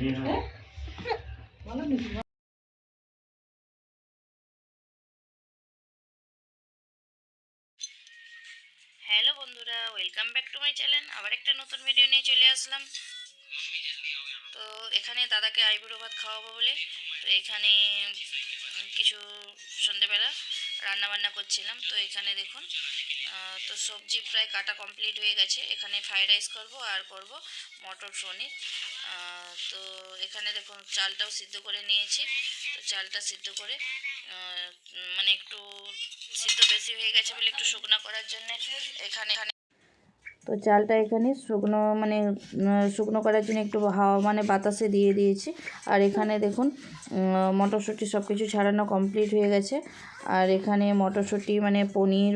Hello বন্ধুরা, welcome back to my channel. আবার একটা নতুন ভিডিও নিয়ে চলে আসলাম। তো এখানে দাদাকে আইবুড়ো ভাত খাওয়াবো বলে তো এখানে কিছু সন্ধেবেলা রান্না বান্না করছিলাম। তো এখানে দেখুন, তো সবজি প্রায় কাটা কমপ্লিট হয়ে গেছে। এখানে ফ্রাইড রাইস করব আর করব মটর পনির। তো এখানে দেখুন চালটাও সিদ্ধ করে নিয়েছি। তো চালটা সিদ্ধ করে মানে একটু সিদ্ধ বেশি হয়ে গেছে বলে একটু শুকনো করার জন্য এখানে তো চালটা এখানে শুকনো করার জন্য একটু হাওয়া বাতাসে দিয়ে দিয়েছি। আর এখানে দেখুন মটরশুঁটি সব কিছু ছাড়ানো কমপ্লিট হয়ে গেছে। আর এখানে মটরশুঁটি পনির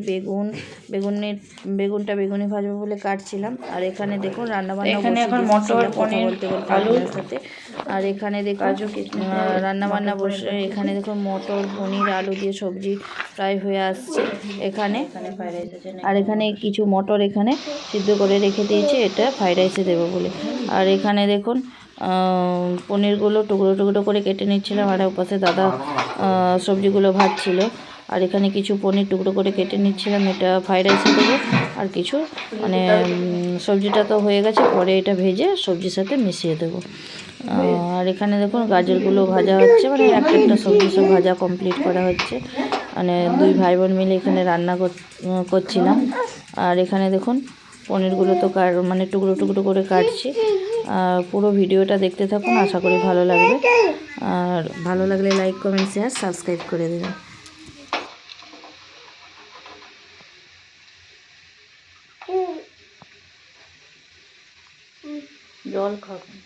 বেগুনি ভাজবো বলে কাটছিলাম। আর এখানে দেখুন রান্নাবান্না কথা বলতে আলুর সাথে। আর এখানে দেখুন রান্নাবান্না বসে, এখানে দেখুন মটর পনির আলু দিয়ে সবজি প্রায় হয়ে আসছে এখানে। আর এখানে কিছু মটর এখানে সিদ্ধ করে রেখে দিয়েছি, এটা ফ্রাইড রাইসে দেবো বলে। আর এখানে দেখুন পনিরগুলো টুকরো টুকরো করে কেটে নিচ্ছিলাম। আর ওপাশে দাদা সবজিগুলো ভাজছিল। আর এখানে কিছু পনির টুকরো করে কেটে নিচ্ছিলাম, এটা ফ্রাইড রাইসে দেবো। আর কিছু সবজিটা তো হয়ে গেছে, পরে এটা ভেজে সবজির সাথে মিশিয়ে দেবো। আর এখানে দেখুন গাজরগুলো ভাজা হচ্ছে, একটা সবজি সব ভাজা কমপ্লিট করা হচ্ছে। দুই ভাই বোন মিলে এখানে রান্না করছিলাম। আর এখানে দেখুন পনিরগুলো তো টুকরো টুকরো করে কাটছি। পুরো ভিডিওটা দেখতে থাকুন, আশা করি ভালো লাগবে। আর ভালো লাগলে লাইক কমেন্ট শেয়ার সাবস্ক্রাইব করে দেবেন। জল খাবেন।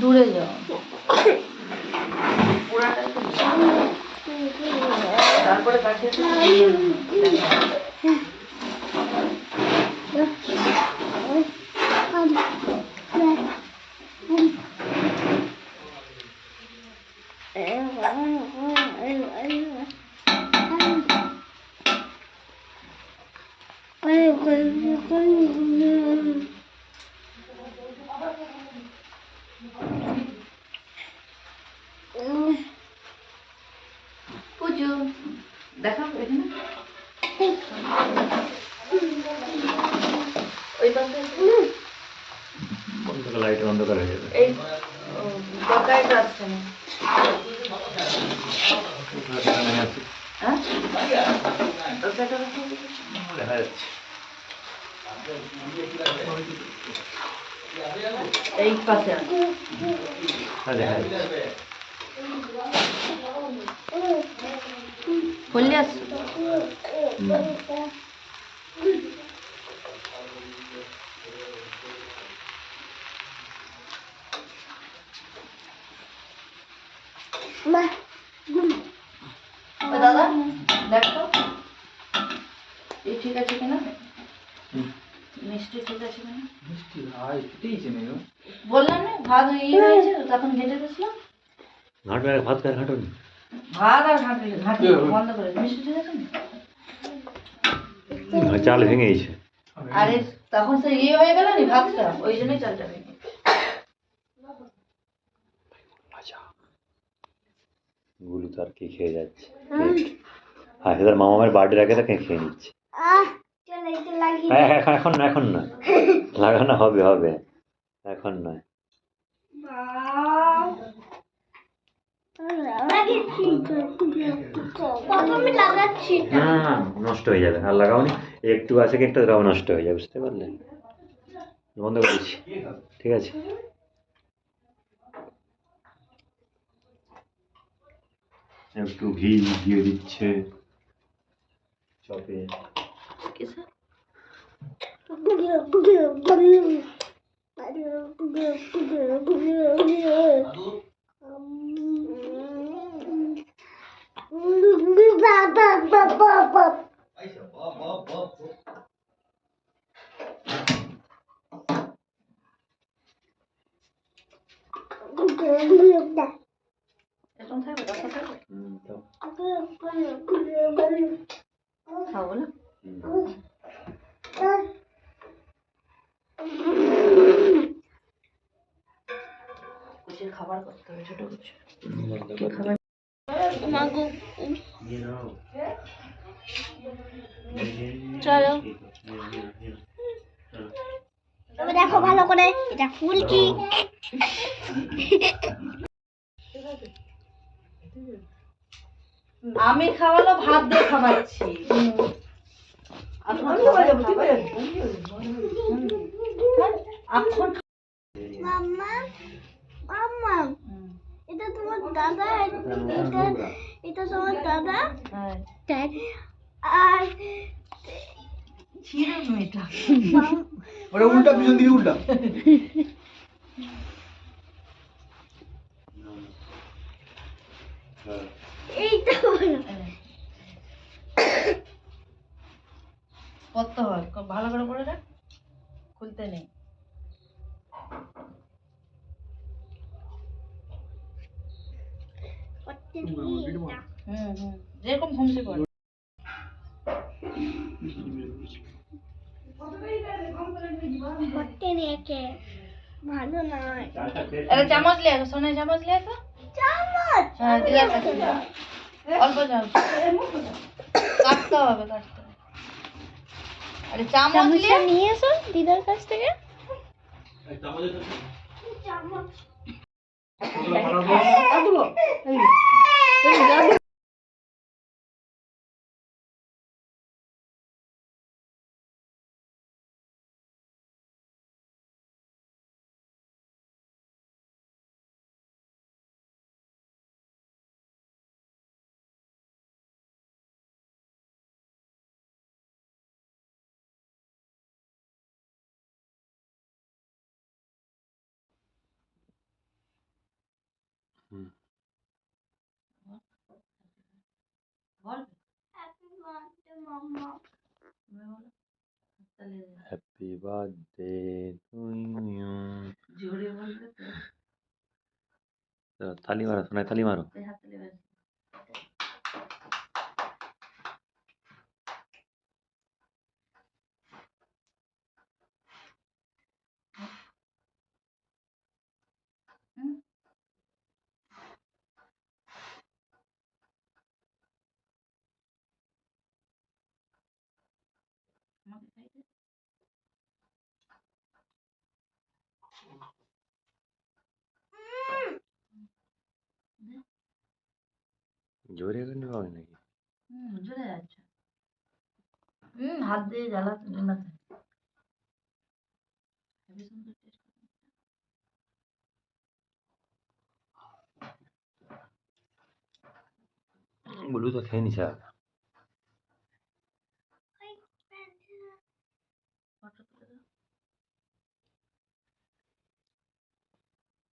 দূরে যাও, তারপরে পুজো দেখাবো এখানে ওই পাশে লাইট অন্ধকার হয়ে যাবে। এই দরকারটা আসছে না। দেখা যাচ্ছে এই পাশে দেখা যাচ্ছে। বললি আস দাদা দেখো ঠিক আছে কিনা, মিষ্টি ঠিক আছে কিনা। মিষ্টি বললাম না ভাত হয়েছে, তখন ঘেটে দিয়েছিলাম। ভাত আর ঘাটনি বন্ধ করে মিষ্টি ঠিক আছে না, চাল ভেঙে গেছে। আরে তখন সে হয়ে গেল নি ভাতটা, ওই জন্যই চালটা ভেঙে। গুলু তো আর কি খেয়ে যাচ্ছে। হ্যাঁ, তার মামার বার্থডে আগে তাকে খেয়ে নিচ্ছে। এখন না, এখন না, লাগানো হবে হবে, এখন নয়। না নষ্ট হয়ে যাবে, আর লাগাওনি। একটু আছে, একটু লাগাও নষ্ট হয়ে যাবে, বুঝতে পারলে। বন্ধ করে দিচ্ছি, ঠিক আছে। একটু ঘি দিয়ে দিচ্ছে চপে। এরকম থাকবে, রসা থাকবে। খাবো না। কুচির খাবার করতে হবে, ছোট কুচি খাবার। চলো তবে দেখো ভালো করে এটা ফুলকি। আমি খাওয়ালো ভাত দিয়ে খাওয়াচ্ছি। মাম্মা মাম্মা এটা তোমার দাদা, এটা এটা তোমার দাদা আর এটা ওটা উল্টা, পিছন দিকে উল্টা। এইটা করতে হয়, ভালো করে করে রাখ, খুলতে নেই। যেরকম ঘুমছে করে ভালো নয়। একটা চামচ লিয়ে আসো, সোনার চামচ লিয়ে আসো। চামচ হ্যাঁ দিদা কাছে অল্প চামচ কাটতে হবে, কাটতে হবে। আরে চামচ লিয়ে নিয়ে এসো দিদার কাছ থেকে। বল happy birthday mamma. Happy birthday to you. জোরে বলবে তো। তালি মারো সোনাই, তালি মারো। হাত তালি বাজ। জোরে করে নেওয়া হয় নাকি? জোরে যাচ্ছে। হাত দিয়ে জ্বালাতে জ্বালাতে। বলু তো খেয়ে নিছে।